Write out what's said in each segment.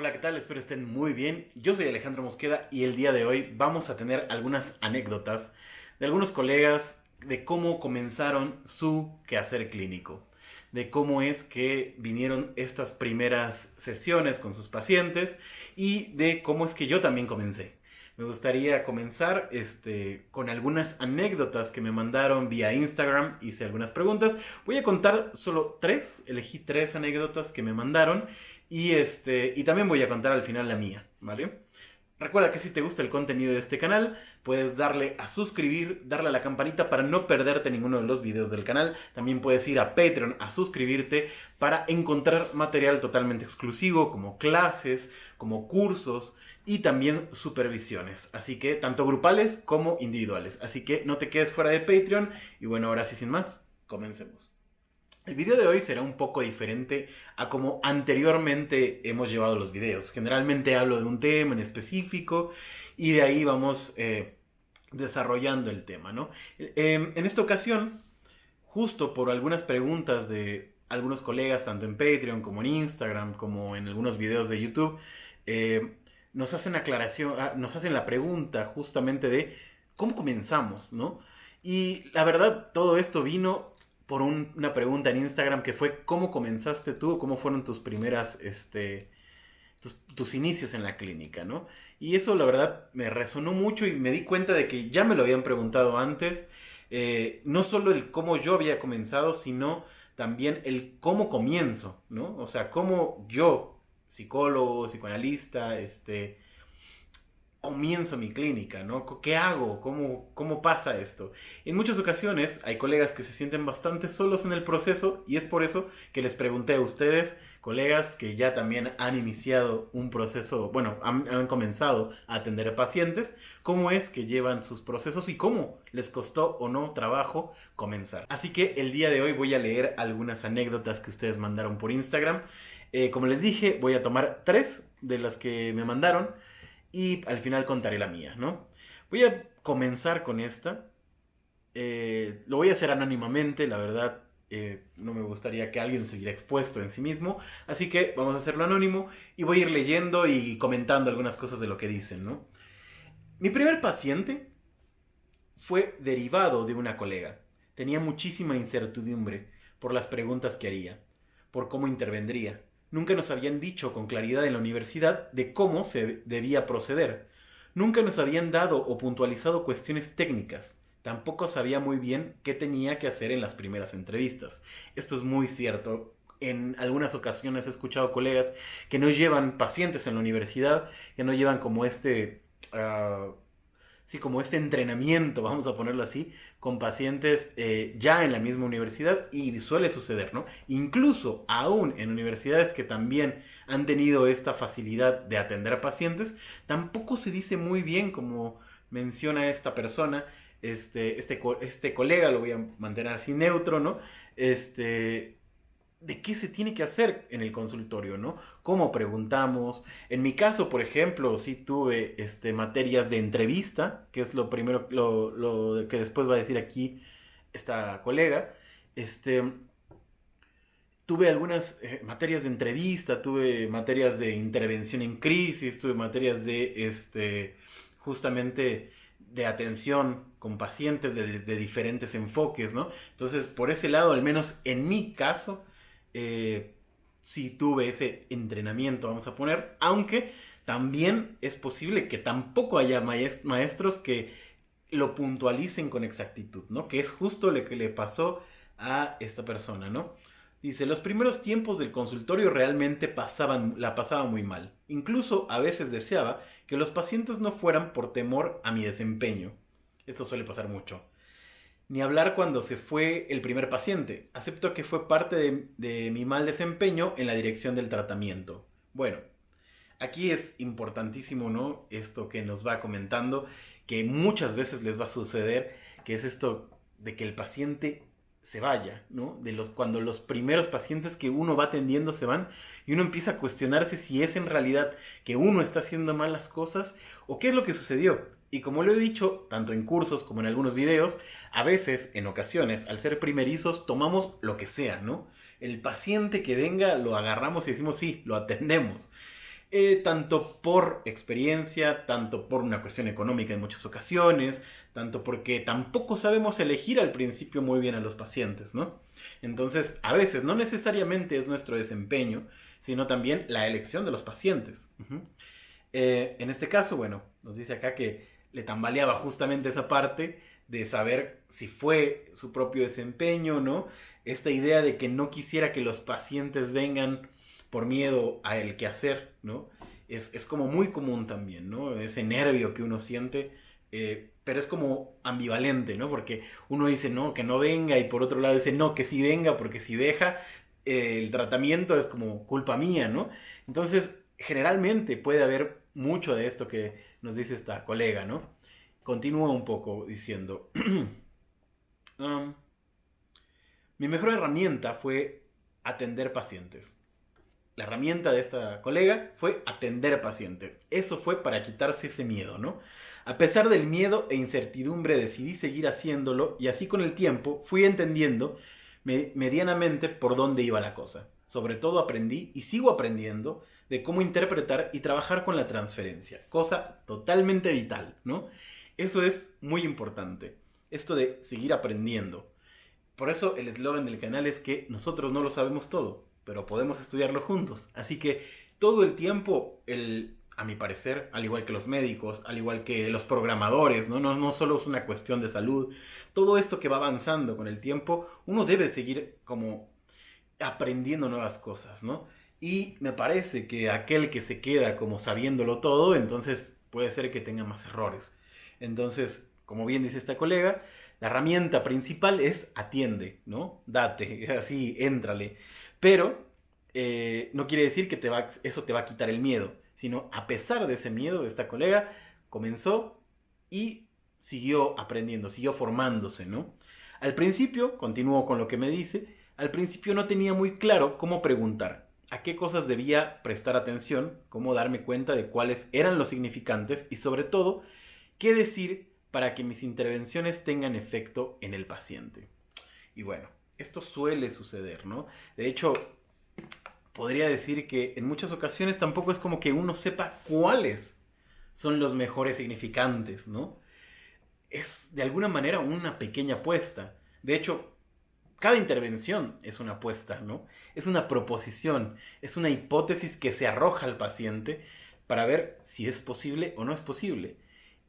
Hola, ¿qué tal? Espero estén muy bien. Yo soy Alejandro Mosqueda y el día de hoy vamos a tener algunas anécdotas de algunos colegas de cómo comenzaron su quehacer clínico, de cómo es que vinieron estas primeras sesiones con sus pacientes y de cómo es que yo también comencé. Me gustaría comenzar con algunas anécdotas que me mandaron vía Instagram. Hice algunas preguntas. Voy a contar solo tres. Elegí tres anécdotas que me mandaron. Y también voy a contar al final la mía, ¿vale? Recuerda que si te gusta el contenido de este canal, puedes darle a suscribir, darle a la campanita para no perderte ninguno de los videos del canal. También puedes ir a Patreon a suscribirte para encontrar material totalmente exclusivo, como clases, como cursos y también supervisiones. Así que tanto grupales como individuales. Así que no te quedes fuera de Patreon. Y bueno, ahora sí, sin más, comencemos. El video de hoy será un poco diferente a como anteriormente hemos llevado los videos. Generalmente hablo de un tema en específico y de ahí vamos desarrollando el tema, ¿no? En esta ocasión, justo por algunas preguntas de algunos colegas, tanto en Patreon como en Instagram, como en algunos videos de YouTube, eh, nos hacen aclaración, nos hacen la pregunta justamente de cómo comenzamos, ¿no? Y la verdad, todo esto vino por una pregunta en Instagram que fue ¿cómo comenzaste tú? ¿Cómo fueron tus primeras, tus inicios en la clínica, ¿no? Y eso la verdad me resonó mucho y me di cuenta de que ya me lo habían preguntado antes. No solo el cómo yo había comenzado, sino también el cómo comienzo, ¿no? O sea, cómo yo, psicólogo, psicoanalista, comienzo mi clínica, ¿no? ¿Qué hago? ¿Cómo pasa esto? En muchas ocasiones hay colegas que se sienten bastante solos en el proceso y es por eso que les pregunté a ustedes, colegas que ya también han iniciado un proceso, bueno, han comenzado a atender a pacientes, cómo es que llevan sus procesos y cómo les costó o no trabajo comenzar. Así que el día de hoy voy a leer algunas anécdotas que ustedes mandaron por Instagram. Como les dije, voy a tomar tres de las que me mandaron y al final contaré la mía, ¿no? Voy a comenzar con esta. Lo voy a hacer anónimamente, la verdad. No me gustaría que alguien se viera expuesto en sí mismo. Así que vamos a hacerlo anónimo y voy a ir leyendo y comentando algunas cosas de lo que dicen, ¿no? Mi primer paciente fue derivado de una colega. Tenía muchísima incertidumbre por las preguntas que haría, por cómo intervendría. Nunca nos habían dicho con claridad en la universidad de cómo se debía proceder. Nunca nos habían dado o puntualizado cuestiones técnicas. Tampoco sabía muy bien qué tenía que hacer en las primeras entrevistas. Esto es muy cierto. En algunas ocasiones he escuchado colegas que no llevan pacientes en la universidad, que no llevan como sí, como este entrenamiento, vamos a ponerlo así, con pacientes ya en la misma universidad y suele suceder, ¿no? Incluso aún en universidades que también han tenido esta facilidad de atender a pacientes, tampoco se dice muy bien como menciona esta persona, este colega, lo voy a mantener así neutro, ¿no? De qué se tiene que hacer en el consultorio, ¿no? ¿Cómo preguntamos? En mi caso, por ejemplo, sí tuve materias de entrevista, que es lo primero, lo que después va a decir aquí esta colega. Este, tuve algunas materias de entrevista, tuve materias de intervención en crisis, tuve materias de, justamente, de atención con pacientes de diferentes enfoques, ¿no? Entonces, por ese lado, al menos en mi caso, eh, sí tuve ese entrenamiento, vamos a poner, aunque también es posible que tampoco haya maestros que lo puntualicen con exactitud, ¿no? Que es justo lo que le pasó a esta persona, ¿no? Dice, los primeros tiempos del consultorio realmente la pasaba muy mal. Incluso a veces deseaba que los pacientes no fueran por temor a mi desempeño. Esto suele pasar mucho. Ni hablar cuando se fue el primer paciente. Acepto que fue parte de mi mal desempeño en la dirección del tratamiento. Bueno, aquí es importantísimo, ¿no? Esto que nos va comentando, que muchas veces les va a suceder, que es esto de que el paciente se vaya, ¿no? Cuando los primeros pacientes que uno va atendiendo se van y uno empieza a cuestionarse si es en realidad que uno está haciendo mal las cosas o qué es lo que sucedió. Y como lo he dicho, tanto en cursos como en algunos videos, a veces, en ocasiones, al ser primerizos, tomamos lo que sea, ¿no? El paciente que venga lo agarramos y decimos sí, lo atendemos. tanto por experiencia, tanto por una cuestión económica en muchas ocasiones, tanto porque tampoco sabemos elegir al principio muy bien a los pacientes, ¿no? Entonces, a veces no necesariamente es nuestro desempeño, sino también la elección de los pacientes. En este caso, bueno, nos dice acá que le tambaleaba justamente esa parte de saber si fue su propio desempeño, ¿no? Esta idea de que no quisiera que los pacientes vengan por miedo a el quehacer, ¿no? Es como muy común también, ¿no? Ese nervio que uno siente, pero es como ambivalente, ¿no? Porque uno dice, no, que no venga, y por otro lado dice, no, que sí venga, porque si deja, el tratamiento es como culpa mía, ¿no? Entonces, generalmente puede haber mucho de esto que nos dice esta colega, ¿no? Continúa un poco diciendo, um, mi mejor herramienta fue atender pacientes. La herramienta de esta colega fue atender pacientes. Eso fue para quitarse ese miedo, ¿no? A pesar del miedo e incertidumbre decidí seguir haciéndolo y así con el tiempo fui entendiendo medianamente por dónde iba la cosa. Sobre todo aprendí y sigo aprendiendo de cómo interpretar y trabajar con la transferencia, cosa totalmente vital, ¿no? Eso es muy importante, esto de seguir aprendiendo. Por eso el eslogan del canal es que nosotros no lo sabemos todo, pero podemos estudiarlo juntos. Así que todo el tiempo, a mi parecer, al igual que los médicos, al igual que los programadores, ¿no? No solo es una cuestión de salud, todo esto que va avanzando con el tiempo, uno debe seguir como aprendiendo nuevas cosas, ¿no? Y me parece que aquel que se queda como sabiéndolo todo, entonces puede ser que tenga más errores. Entonces, como bien dice esta colega, la herramienta principal es atiende, ¿no? Date, así, éntrale. Pero no quiere decir que eso te va a quitar el miedo, sino a pesar de ese miedo, esta colega comenzó y siguió aprendiendo, siguió formándose, ¿no? Al principio, continúo con lo que me dice, al principio no tenía muy claro cómo preguntar, a qué cosas debía prestar atención, cómo darme cuenta de cuáles eran los significantes y sobre todo, qué decir para que mis intervenciones tengan efecto en el paciente. Y bueno, esto suele suceder, ¿no? De hecho, podría decir que en muchas ocasiones tampoco es como que uno sepa cuáles son los mejores significantes, ¿no? Es de alguna manera una pequeña apuesta. De hecho, cada intervención es una apuesta, ¿no? Es una proposición, es una hipótesis que se arroja al paciente para ver si es posible o no es posible.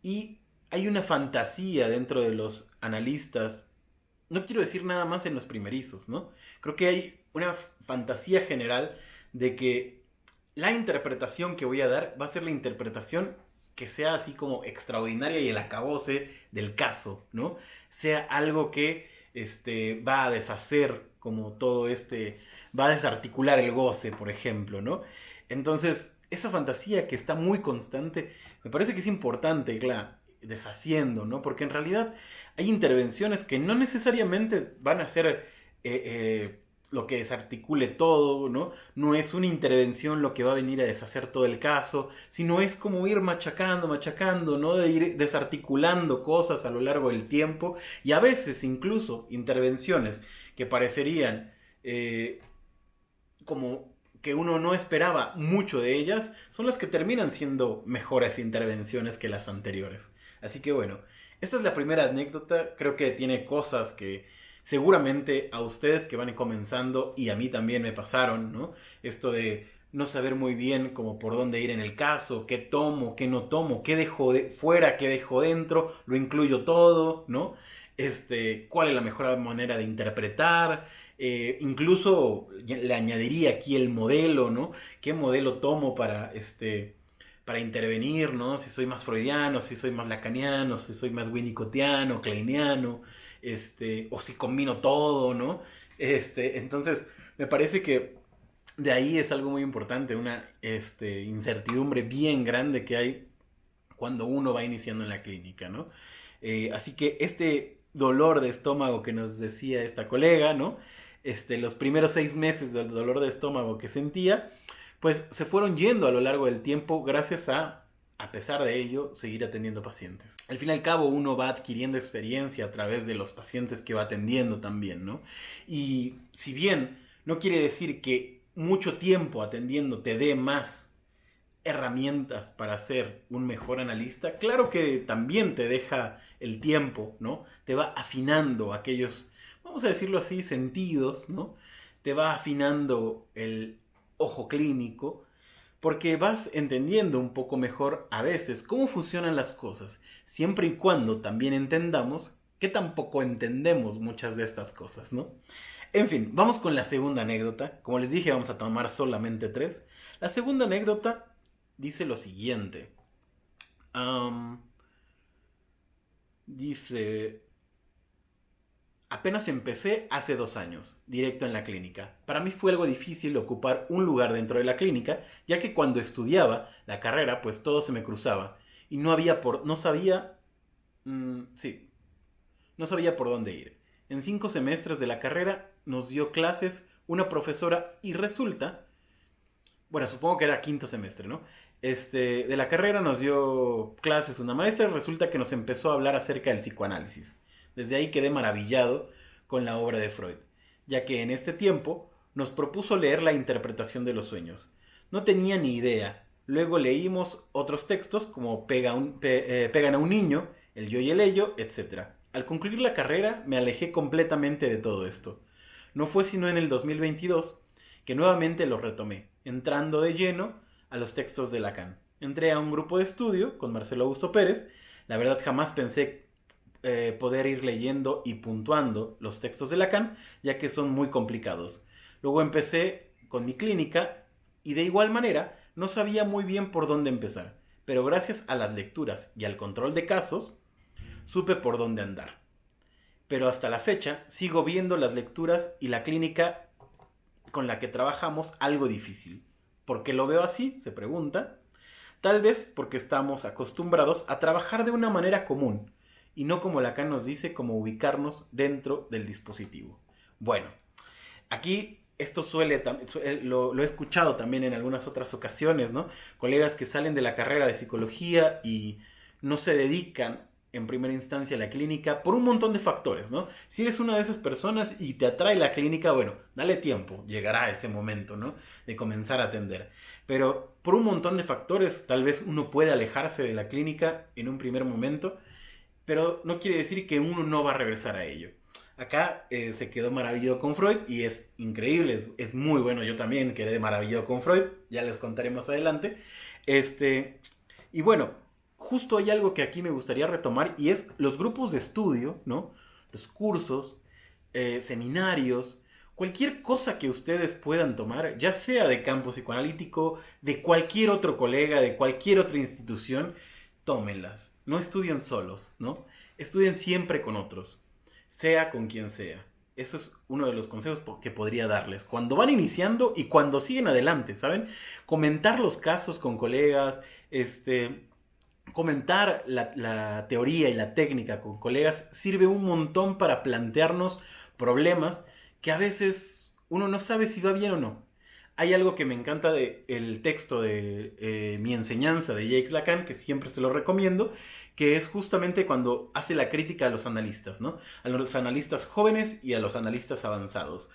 Y hay una fantasía dentro de los analistas, no quiero decir nada más en los primerizos, ¿no? Creo que hay una fantasía general de que la interpretación que voy a dar va a ser la interpretación que sea así como extraordinaria y el acabose del caso, ¿no? Sea algo que va a deshacer como todo va a desarticular el goce, por ejemplo, ¿no? Entonces, esa fantasía que está muy constante, me parece que es importante irla deshaciendo, ¿no? Porque en realidad hay intervenciones que no necesariamente van a ser lo que desarticule todo, ¿no? No es una intervención lo que va a venir a deshacer todo el caso, sino es como ir machacando, machacando, ¿no? De ir desarticulando cosas a lo largo del tiempo y a veces incluso intervenciones que parecerían como que uno no esperaba mucho de ellas, son las que terminan siendo mejores intervenciones que las anteriores. Así que bueno, esta es la primera anécdota, creo que tiene cosas que seguramente a ustedes que van comenzando y a mí también me pasaron, ¿no? Esto de no saber muy bien como por dónde ir en el caso, qué tomo, qué no tomo, qué dejo fuera, qué dejo dentro, lo incluyo todo, ¿no? Cuál es la mejor manera de interpretar, incluso le añadiría aquí el modelo, ¿no? ¿Qué modelo tomo para intervenir, ¿no? Si soy más freudiano, si soy más lacaniano, si soy más winnicottiano, kleiniano, o si combino todo, ¿no? Entonces, me parece que de ahí es algo muy importante, una incertidumbre bien grande que hay cuando uno va iniciando en la clínica, ¿no? Así que este dolor de estómago que nos decía esta colega, ¿no? Los primeros 6 meses del dolor de estómago que sentía, pues se fueron yendo a lo largo del tiempo gracias a pesar de ello, seguir atendiendo pacientes. Al fin y al cabo, uno va adquiriendo experiencia a través de los pacientes que va atendiendo también, ¿no? Y si bien no quiere decir que mucho tiempo atendiendo te dé más herramientas para ser un mejor analista. Claro que también te deja el tiempo, ¿no? Te va afinando aquellos, vamos a decirlo así, sentidos, ¿no? Te va afinando el ojo clínico, porque vas entendiendo un poco mejor a veces cómo funcionan las cosas, siempre y cuando también entendamos que tampoco entendemos muchas de estas cosas, ¿no? En fin, vamos con la segunda anécdota. Como les dije, vamos a tomar solamente tres. La segunda anécdota dice lo siguiente. Am, dice, apenas empecé hace 2 años, directo en la clínica. Para mí fue algo difícil ocupar un lugar dentro de la clínica, ya que cuando estudiaba la carrera, pues todo se me cruzaba y no sabía, sí, no sabía por dónde ir. En 5 semestres de la carrera nos dio clases una profesora y resulta, bueno, supongo que era quinto semestre, ¿no? De la carrera nos dio clases una maestra y resulta que nos empezó a hablar acerca del psicoanálisis. Desde ahí quedé maravillado con la obra de Freud, ya que en este tiempo nos propuso leer la interpretación de los sueños. No tenía ni idea. Luego leímos otros textos como Pegan a un niño, El yo y el ello, etc. Al concluir la carrera me alejé completamente de todo esto. No fue sino en el 2022 que nuevamente lo retomé, entrando de lleno a los textos de Lacan. Entré a un grupo de estudio con Marcelo Augusto Pérez. La verdad jamás pensé poder ir leyendo y puntuando los textos de Lacan, ya que son muy complicados. Luego empecé con mi clínica y de igual manera no sabía muy bien por dónde empezar, pero gracias a las lecturas y al control de casos, supe por dónde andar. Pero hasta la fecha sigo viendo las lecturas y la clínica con la que trabajamos algo difícil. ¿Por qué lo veo así? Se pregunta. Tal vez porque estamos acostumbrados a trabajar de una manera común y no como Lacan nos dice, como ubicarnos dentro del dispositivo. Bueno, aquí esto lo he escuchado también en algunas otras ocasiones, ¿no? Colegas que salen de la carrera de psicología y no se dedican en primera instancia a la clínica por un montón de factores, ¿no? Si eres una de esas personas y te atrae la clínica, bueno, dale tiempo, llegará ese momento, ¿no? De comenzar a atender. Pero por un montón de factores, tal vez uno puede alejarse de la clínica en un primer momento, pero no quiere decir que uno no va a regresar a ello. Acá se quedó maravillado con Freud y es increíble, es muy bueno. Yo también quedé maravillado con Freud, ya les contaré más adelante. Y bueno, justo hay algo que aquí me gustaría retomar y es los grupos de estudio, ¿no? Los cursos, seminarios, cualquier cosa que ustedes puedan tomar, ya sea de campo psicoanalítico, de cualquier otro colega, de cualquier otra institución, tómenlas. No estudien solos, ¿no? Estudien siempre con otros, sea con quien sea. Eso es uno de los consejos que podría darles. Cuando van iniciando y cuando siguen adelante, ¿saben? Comentar los casos con colegas, comentar la teoría y la técnica con colegas sirve un montón para plantearnos problemas que a veces uno no sabe si va bien o no. Hay algo que me encanta del texto de Mi enseñanza de Jacques Lacan, que siempre se lo recomiendo, que es justamente cuando hace la crítica a los analistas, ¿no? A los analistas jóvenes y a los analistas avanzados.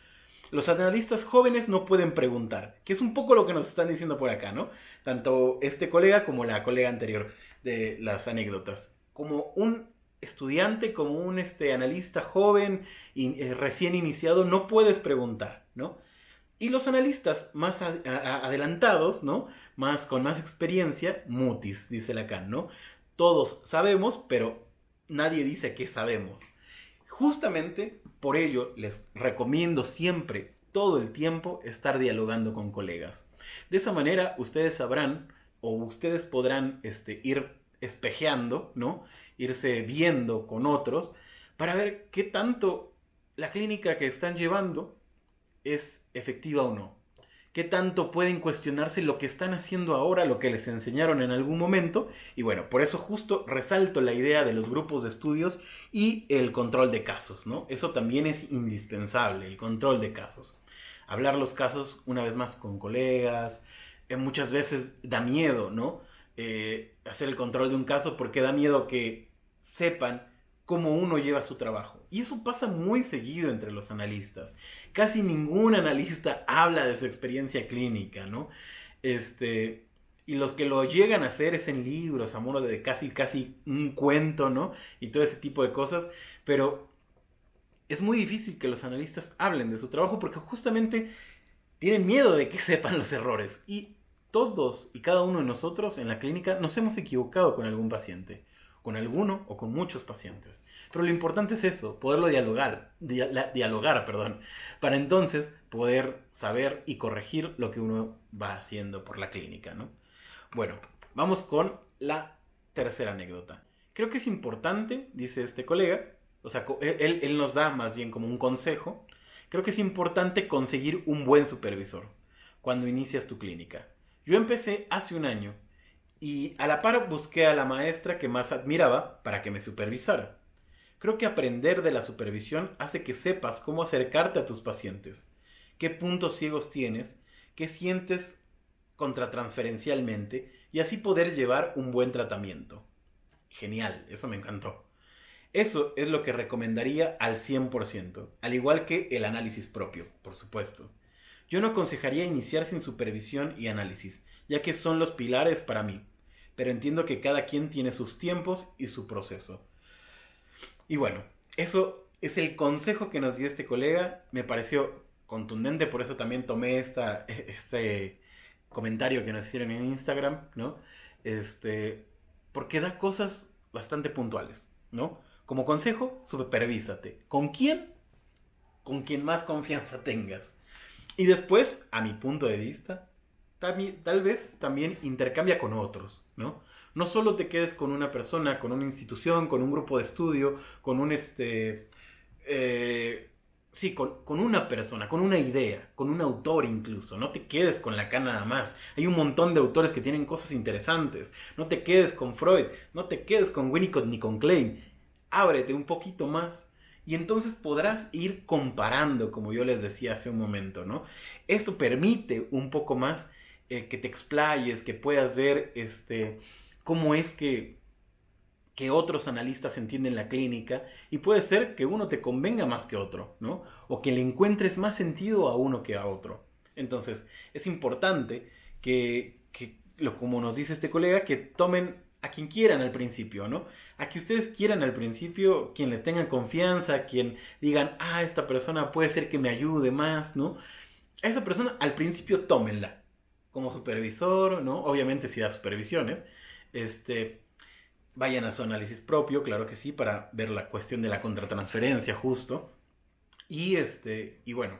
Los analistas jóvenes no pueden preguntar, que es un poco lo que nos están diciendo por acá, ¿no? Tanto este colega como la colega anterior de las anécdotas. Como un estudiante, como un analista joven y recién iniciado, no puedes preguntar, ¿no? Y los analistas más adelantados, ¿no? Con más experiencia, mutis, dice Lacan, ¿no? Todos sabemos, pero nadie dice que sabemos. Justamente por ello les recomiendo siempre, todo el tiempo, estar dialogando con colegas. De esa manera ustedes sabrán o ustedes podrán ir espejeando, ¿no? Irse viendo con otros para ver qué tanto la clínica que están llevando es efectiva o no. ¿Qué tanto pueden cuestionarse lo que están haciendo ahora, lo que les enseñaron en algún momento? Y bueno, por eso justo resalto la idea de los grupos de estudios y el control de casos, ¿no? Eso también es indispensable, el control de casos. Hablar los casos una vez más con colegas, muchas veces da miedo, ¿no? Hacer el control de un caso porque da miedo que sepan cómo uno lleva su trabajo. Y eso pasa muy seguido entre los analistas. Casi ningún analista habla de su experiencia clínica, ¿no? Y los que lo llegan a hacer es en libros, a modo de casi un cuento, ¿no? Y todo ese tipo de cosas. Pero es muy difícil que los analistas hablen de su trabajo porque justamente tienen miedo de que sepan los errores. Y todos y cada uno de nosotros en la clínica nos hemos equivocado con algún paciente. Con alguno o con muchos pacientes. Pero lo importante es eso, poderlo dialogar, perdón, para entonces poder saber y corregir lo que uno va haciendo por la clínica, ¿no? Bueno, vamos con la tercera anécdota. Creo que es importante, dice este colega, o sea, él nos da más bien como un consejo. Creo que es importante conseguir un buen supervisor cuando inicias tu clínica. Yo empecé hace un año y a la par busqué a la maestra que más admiraba para que me supervisara. Creo que aprender de la supervisión hace que sepas cómo acercarte a tus pacientes, qué puntos ciegos tienes, qué sientes contratransferencialmente y así poder llevar un buen tratamiento. Genial, eso me encantó. Eso es lo que recomendaría al 100%, al igual que el análisis propio, por supuesto. Yo no aconsejaría iniciar sin supervisión y análisis, ya que son los pilares para mí, pero entiendo que cada quien tiene sus tiempos y su proceso. Y bueno, eso es el consejo que nos dio este colega, me pareció contundente, por eso también tomé este comentario que nos hicieron en Instagram, ¿no? Este, porque da cosas bastante puntuales, ¿no? Como consejo, supervísate. ¿Con quién? Con quien más confianza tengas. Y después, a mi punto de vista, tal vez también intercambia con otros, ¿no? No solo te quedes con una persona, con una institución, con un grupo de estudio, con un sí, con una persona, con una idea, con un autor incluso. No te quedes con Lacan nada más. Hay un montón de autores que tienen cosas interesantes. No te quedes con Freud, no te quedes con Winnicott ni con Klein. Ábrete un poquito más y entonces podrás ir comparando, como yo les decía hace un momento, ¿no? Esto permite un poco más que te explayes, que puedas ver cómo es que otros analistas entienden la clínica y puede ser que uno te convenga más que otro, ¿no? O que le encuentres más sentido a uno que a otro. Entonces, es importante como nos dice este colega, que tomen a quien quieran al principio, ¿no? A que ustedes quieran al principio, quien les tengan confianza, quien digan, ah, esta persona puede ser que me ayude más, ¿no? A esa persona al principio tómenla como supervisor, ¿no? Obviamente si da supervisiones, este, vayan a su análisis propio, claro que sí, para ver la cuestión de la contratransferencia justo. Y bueno,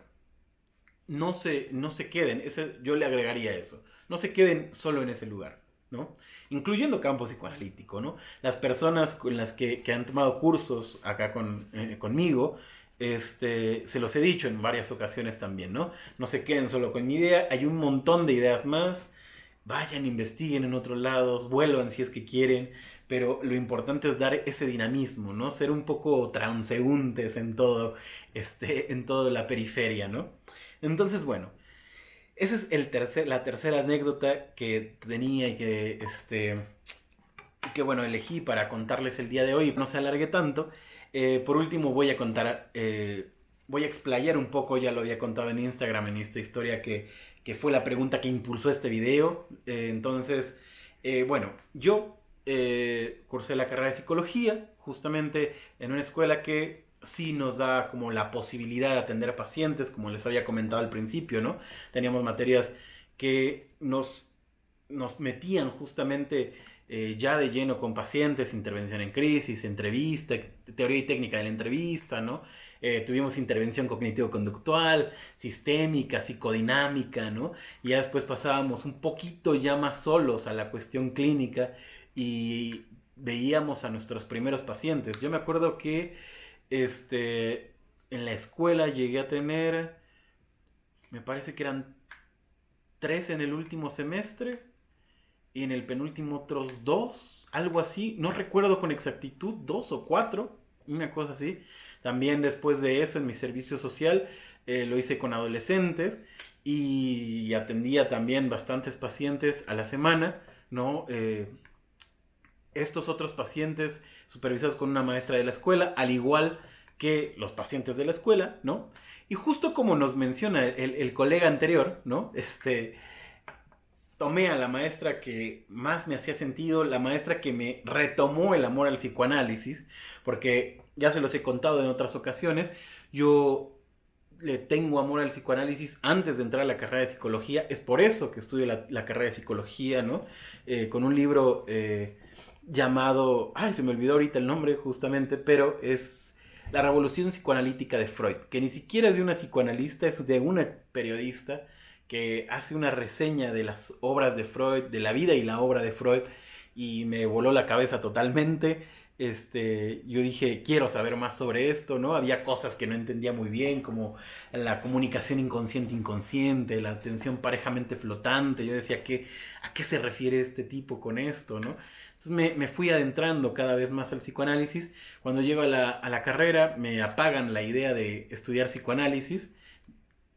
no se queden, yo le agregaría eso, no se queden solo en ese lugar, ¿no? Incluyendo campo psicoanalítico, ¿no? Las personas con las que han tomado cursos acá conmigo, se los he dicho en varias ocasiones también, ¿no? No se queden solo con mi idea, hay un montón de ideas más, vayan, investiguen en otros lados, vuelvan si es que quieren, pero lo importante es dar ese dinamismo, ¿no? Ser un poco transeúntes en toda la periferia, ¿no? Entonces, bueno, esa es la tercera anécdota que tenía y que, bueno, elegí para contarles el día de hoy, no se alargue tanto. Por último, voy a explayar un poco, ya lo había contado en Instagram, en esta historia que fue la pregunta que impulsó este video. Entonces, bueno, yo cursé la carrera de psicología, justamente en una escuela que sí nos da como la posibilidad de atender a pacientes, como les había comentado al principio, ¿no? Teníamos materias que nos metían justamente ya de lleno con pacientes, intervención en crisis, entrevista, teoría y técnica de la entrevista, ¿no? Tuvimos intervención cognitivo-conductual, sistémica, psicodinámica, ¿no? Y ya después pasábamos un poquito ya más solos a la cuestión clínica y veíamos a nuestros primeros pacientes. Yo me acuerdo que en la escuela llegué a tener, me parece que eran 3 en el último semestre y en el penúltimo otros 2, algo así, no recuerdo con exactitud, 2 o 4, una cosa así. También después de eso en mi servicio social lo hice con adolescentes y atendía también bastantes pacientes a la semana, ¿no? Estos otros pacientes supervisados con una maestra de la escuela, al igual que los pacientes de la escuela, ¿no? Y justo como nos menciona el colega anterior, ¿no? tomé a la maestra que más me hacía sentido, la maestra que me retomó el amor al psicoanálisis, porque ya se los he contado en otras ocasiones, yo le tengo amor al psicoanálisis antes de entrar a la carrera de psicología, es por eso que estudio la carrera de psicología, ¿no? Con un libro llamado, ay, se me olvidó ahorita el nombre justamente, pero es La Revolución Psicoanalítica de Freud, que ni siquiera es de una psicoanalista, es de una periodista que hace una reseña de las obras de Freud, de la vida y la obra de Freud, y me voló la cabeza totalmente. Yo dije, quiero saber más sobre esto, ¿no? Había cosas que no entendía muy bien, como la comunicación inconsciente-inconsciente, la atención parejamente flotante. Yo decía, ¿a qué se refiere este tipo con esto, no? Entonces me fui adentrando cada vez más al psicoanálisis. Cuando llego a la carrera, me apagan la idea de estudiar psicoanálisis,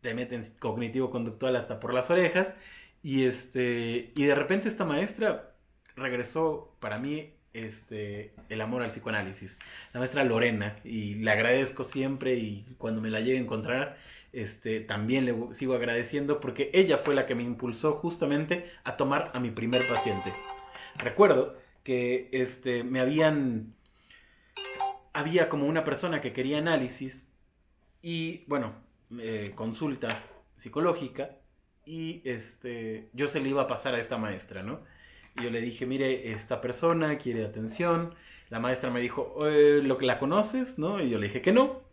te meten cognitivo-conductual hasta por las orejas, y de repente esta maestra regresó para mí el amor al psicoanálisis, la maestra Lorena, y le agradezco siempre, y cuando me la llegue a encontrar, también le sigo agradeciendo porque ella fue la que me impulsó justamente a tomar a mi primer paciente. Recuerdo que había como una persona que quería análisis y bueno, consulta psicológica, y yo se le iba a pasar a esta maestra, ¿no? Y yo le dije, mire, esta persona quiere atención. La maestra me dijo, ¿lo que la conoces? ¿No? Y yo le dije que no.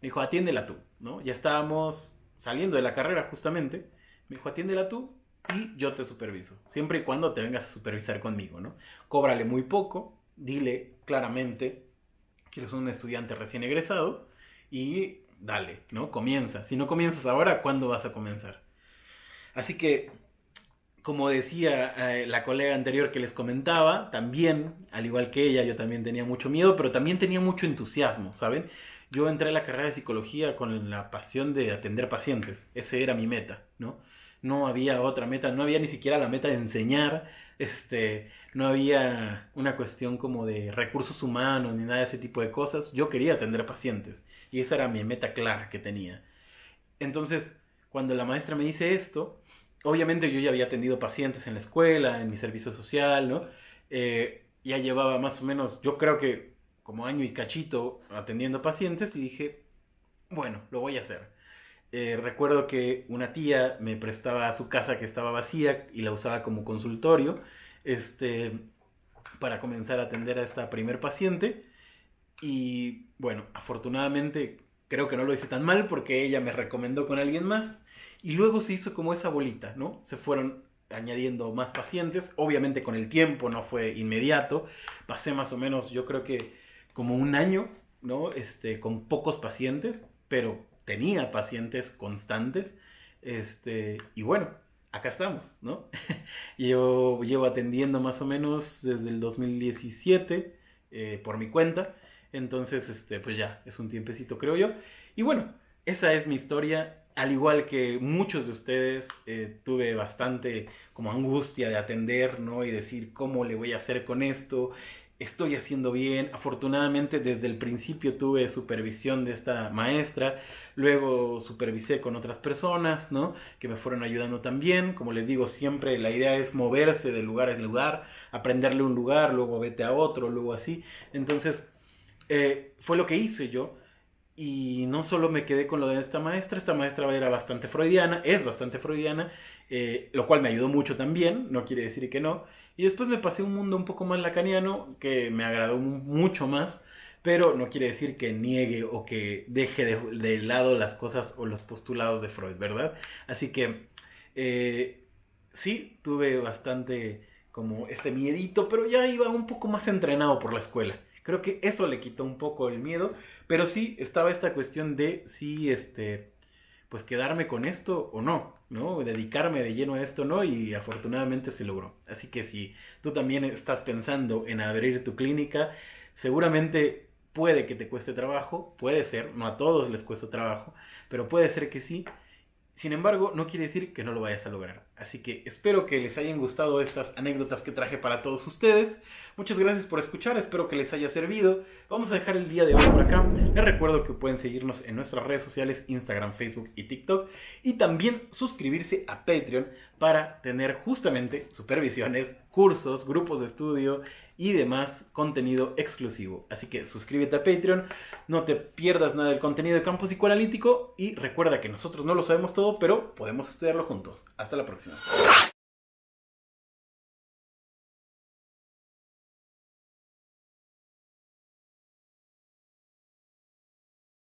Me dijo, atiéndela tú, ¿no? Ya estábamos saliendo de la carrera justamente. Me dijo, atiéndela tú y yo te superviso. Siempre y cuando te vengas a supervisar conmigo, ¿no? Cóbrale muy poco, dile claramente que eres un estudiante recién egresado y dale, ¿no? Comienza. Si no comienzas ahora, ¿cuándo vas a comenzar? Así que, como decía la colega anterior que les comentaba, también, al igual que ella, yo también tenía mucho miedo, pero también tenía mucho entusiasmo, ¿saben? Yo entré a la carrera de psicología con la pasión de atender pacientes. Ese era mi meta, ¿no? No había otra meta, no había ni siquiera la meta de enseñar, no había una cuestión como de recursos humanos ni nada de ese tipo de cosas. Yo quería atender pacientes y esa era mi meta clara que tenía. Entonces, cuando la maestra me dice esto, obviamente yo ya había atendido pacientes en la escuela, en mi servicio social, ¿no? Ya llevaba más o menos, yo creo que como año y cachito atendiendo pacientes, y dije, bueno, lo voy a hacer. Recuerdo que una tía me prestaba su casa que estaba vacía y la usaba como consultorio, este, para comenzar a atender a esta primer paciente. Y bueno, afortunadamente creo que no lo hice tan mal porque ella me recomendó con alguien más. Y luego se hizo como esa bolita, ¿no? Se fueron añadiendo más pacientes. Obviamente con el tiempo, no fue inmediato. Pasé más o menos, yo creo que como un año, ¿no? Con pocos pacientes, pero tenía pacientes constantes. Y bueno, acá estamos, ¿no? Yo llevo atendiendo más o menos desde el 2017 por mi cuenta. Entonces, pues ya, es un tiempecito, creo yo. Y bueno, esa es mi historia. Al igual que muchos de ustedes, tuve bastante como angustia de atender, ¿no? Y decir, ¿cómo le voy a hacer con esto? Estoy haciendo bien. Afortunadamente, desde el principio tuve supervisión de esta maestra. Luego supervisé con otras personas, ¿no? Que me fueron ayudando también. Como les digo, siempre la idea es moverse de lugar en lugar, aprenderle un lugar, luego vete a otro, luego así. Entonces, fue lo que hice yo. Y no solo me quedé con lo de esta maestra era bastante freudiana, es bastante freudiana, lo cual me ayudó mucho también, no quiere decir que no. Y después me pasé a un mundo un poco más lacaniano, que me agradó mucho más, pero no quiere decir que niegue o que deje de lado las cosas o los postulados de Freud, ¿verdad? Así que sí, tuve bastante como este miedito, pero ya iba un poco más entrenado por la escuela. Creo que eso le quitó un poco el miedo, pero sí estaba esta cuestión de si, pues quedarme con esto o no, ¿no? Dedicarme de lleno a esto o no, y afortunadamente se logró. Así que si tú también estás pensando en abrir tu clínica, seguramente puede que te cueste trabajo, puede ser, no a todos les cuesta trabajo, pero puede ser que sí. Sin embargo, no quiere decir que no lo vayas a lograr. Así que espero que les hayan gustado estas anécdotas que traje para todos ustedes. Muchas gracias por escuchar, espero que les haya servido. Vamos a dejar el día de hoy por acá. Les recuerdo que pueden seguirnos en nuestras redes sociales, Instagram, Facebook y TikTok. Y también suscribirse a Patreon para tener justamente supervisiones, cursos, grupos de estudio y demás contenido exclusivo. Así que suscríbete a Patreon, no te pierdas nada del contenido de Campus Psicoanalítico y recuerda que nosotros no lo sabemos todo, pero podemos estudiarlo juntos. Hasta la próxima.